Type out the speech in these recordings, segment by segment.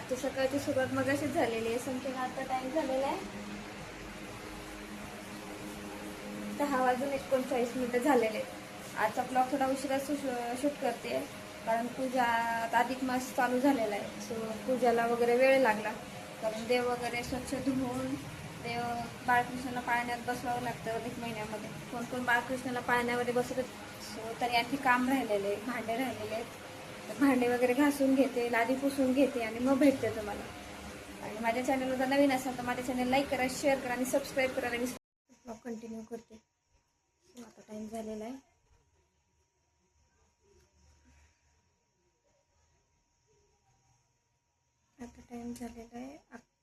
आजच्या सकाळची सुरुवात मग अशीच झालेली आहे. संख्येने आता टाइम झालेला आहे 10:39 झालेले. आजचा ब्लॉग थोडा उशिरा शूट करते कारण पूजा आता अधिक मास चालू झालेला आहे. सो पूजाला वगैरे वेळ लागला कारण देव वगैरे स्वच्छ धुवून देव बाळकृष्णाला पाळण्यात बसवावं लागतं अधिक महिन्यामध्ये. कोण कोण बाळकृष्णाला पाळण्यामध्ये बसवत. सो तरी आणखी काम राहिलेले, भांडे राहिलेले आहेत. भांडे वगैरे घासून घेते, लादी पुसून घेते आणि मग भेटते तुम्हाला. आणि माझ्या चॅनलवर जर नवीन असाल तर माझ्या चॅनल लाईक करा, शेअर करा आणि सबस्क्राईब करा. आणि ब्लॉग कंटिन्यू करते. सो आता टाईम झालेला आहे आता टाइम झालेला आहे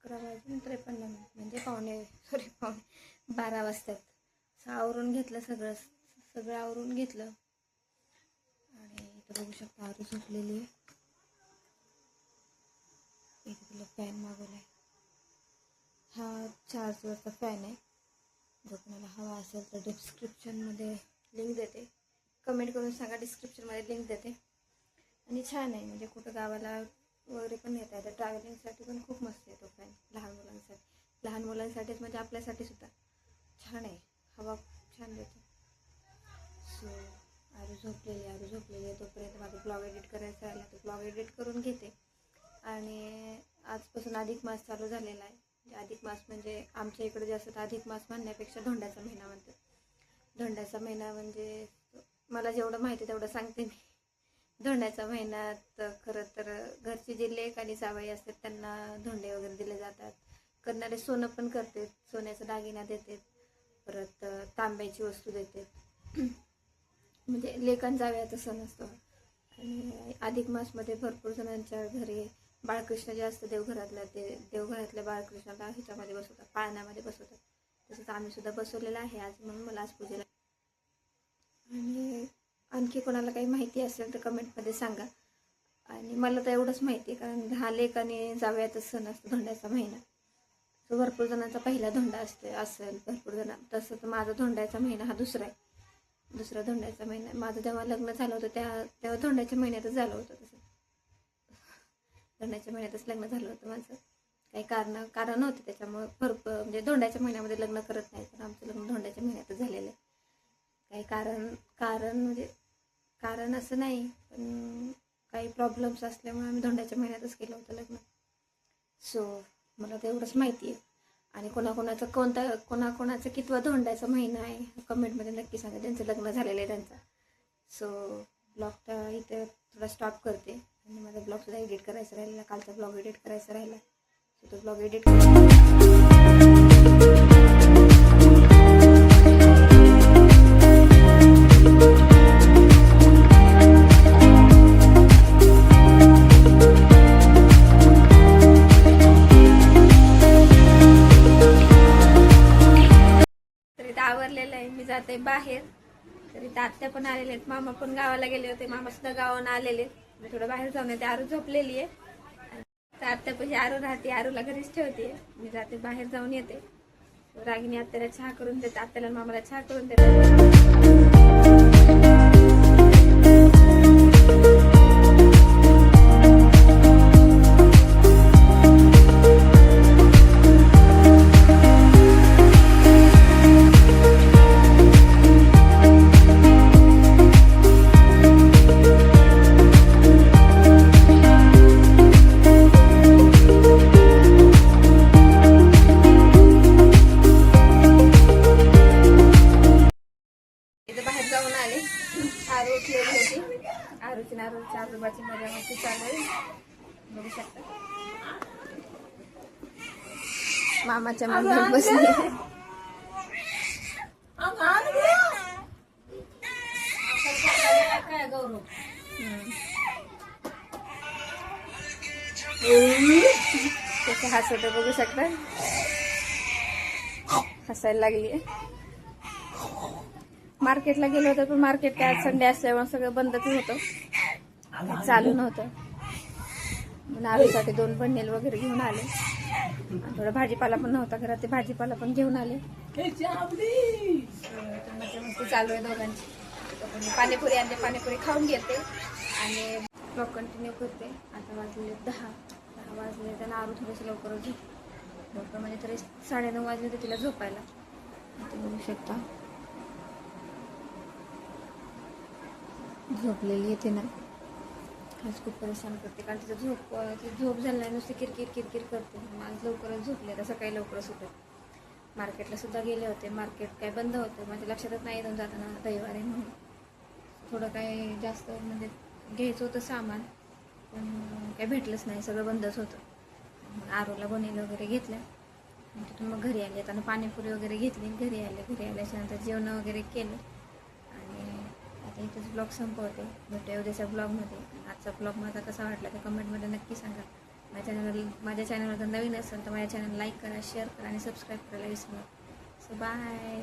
11:53 म्हणजे पावणे 12 वाजतात. आवरून घेतलं सगळं आवरून घेतलं. आणि इथं बघू शकता आरू झोपलेली आहे. इथे तुला फॅन मागवला आहे. हा 4 वरचा फॅन आहे. जर कोणाला हवा असेल तर डिस्क्रिप्शनमध्ये लिंक देते. कमेंट करून सांगा, डिस्क्रिप्शनमध्ये लिंक देते. आणि छान आहे, म्हणजे कुठं गावाला वगैरे पण येता येतं. ट्रॅव्हलिंगसाठी पण खूप मस्त आहे तो फॅन. लहान मुलांसाठीच म्हणजे आपल्यासाठी सुद्धा छान आहे. हवा छान देतो. सो आरू झोपलेली आहे. तोपर्यंत माझा ब्लॉग एडिट करायचा राहिला तो ब्लॉग एडिट करून घेते. आणि आजपासून अधिक मास चालू झालेला आहे. अधिक मास म्हणजे आमच्या इकडे जास्त अधिक मास म्हणण्यापेक्षा धोंड्याचा महिना म्हणतात. धोंड्याचा महिना म्हणजे मला जेवढं माहिती तेवढं सांगते मी. धोंड्याच्या महिन्यात खरं तर घरची जी लेक आणि जावई असतात त्यांना धोंडे वगैरे दिले जातात. करणारे सोनं पण करतात, सोन्याचा दागिना देतात, परत तांब्याची वस्तू देतात. म्हणजे लेक आणि जावयाचा सण असतो. आणि अधिक मासमध्ये भरपूर जणांच्या घरी बाळकृष्ण जे असतं देवघरातल्या बाळकृष्णाला ह्याच्यामध्ये बसवतात, पाळण्यामध्ये बसवतात. तसंच आम्ही सुद्धा बसवलेलं आहे आज, म्हणून मला आज पूजेला. आणि आणखी कोणाला काही माहिती असेल तर कमेंटमध्ये सांगा. आणि मला तर एवढंच माहिती आहे कारण हा लेक आणि जावयाचा सण असतो धोंड्याचा महिना. तो भरपूर जणांचा पहिला धोंडा असेल भरपूर जण. तसं तर माझा धोंड्याचा महिना हा दुसरा धोंड्याचा महिना. माझं जेव्हा लग्न झालं होतं तेव्हा धोंड्याच्या महिन्यातच झालं होतं. तसं धोंड्याच्या महिन्यातच लग्न झालं होतं माझं. काही कारण होते त्याच्यामुळे भरपूर म्हणजे धोंड्याच्या महिन्यामध्ये लग्न करत नाही, पण आमचं लग्न धोंड्याच्या महिन्यातच झालेलं आहे. काही कारण असं नाही, पण काही प्रॉब्लेम्स असल्यामुळे आम्ही धोंड्याच्या महिन्यातच केलं होतं लग्न. सो मला तर एवढंच माहिती आहे. आणि कोणाकोणाचं कितवा धोंड्याचा महिना आहे कमेंटमध्ये नक्की सांगा, ज्यांचं लग्न झालेलं आहे त्यांचा. सो ब्लॉगचा इथे थोडा स्टॉप करते. आणि माझा ब्लॉगसुद्धा एडिट करायचा राहिला, कालचा ब्लॉग एडिट करायचा राहिला. सो तो ब्लॉग एडिट आवरलेलं आहे. मी जाते बाहेर. तरी आत्या पण आलेले आहेत, मामा पण गावाला गेले होते, मामा सुद्धा गावाला आलेले. मी थोडं बाहेर जाऊन येते. आरू झोपलेली आहे तर आत्यापाशी आरू राहते, आरूला घरीच ठेवते. मी जाते बाहेर जाऊन येते. रागिनी आत्याला चहा करून देते, आत्याला मामाला चहा करून देते. आरूची आजोबाची मजा मस्ती चालू आहे, बघू शकता. मामाच्या मागे बसली. त्याचे हसत बघू शकता, हसायला लागली. मार्केटला गेलो होतो पण मार्केट काय संडे असल्यामुळे सगळं बंदच होतं, चालू नव्हतं. आरूसाठी 2 बंडेल वगैरे घेऊन आले. थोडा भाजीपाला पण नव्हता घरात, ते भाजीपाला पण घेऊन आले. मस्त चालू आहे दोघांची. पाणीपुरी आणते, पाणीपुरी खाऊन घेते आणि ब्लॉग कंटिन्यू करते. आता वाजले 10 वाजले त्यांना आरू थोडंसं लवकरच लवकर म्हणजे तरी 9:30 वाजले तर तिला झोपायला. ते बघू शकता झोपलेली येते ना, आज खूप परेशान करते कारण ती झोप झाली नाही, नुसती किरकिर किरकिर करते. आज लवकरच झोपले, आता सकाळी लवकरच उठत. मार्केटला सुद्धा गेले होते, मार्केट काय बंद होतं, माझ्या लक्षातच नाही येऊन जाताना रविवारी म्हणून. थोडं काय जास्त म्हणजे घ्यायचं होतं सामान, पण काही भेटलंच नाही, सगळं बंदच होतं. मग आरूला बनवलं वगैरे घेतलं, तिथून मग घरी आले. आता पाणीपुरी वगैरे घेतली, घरी आल्याच्या नंतर जेवण वगैरे केलं आणि आता इथंच ब्लॉग संपवते. भेटूया उद्याच्या ब्लॉगमध्ये. आजचा ब्लॉग माझा कसा वाटला ते कमेंटमध्ये नक्की सांगा. माझ्या चॅनलवर जर नवीन असेल तर माझ्या चॅनल लाईक करा, शेअर करा आणि सबस्क्राईब करायला विसरू नका. So bye.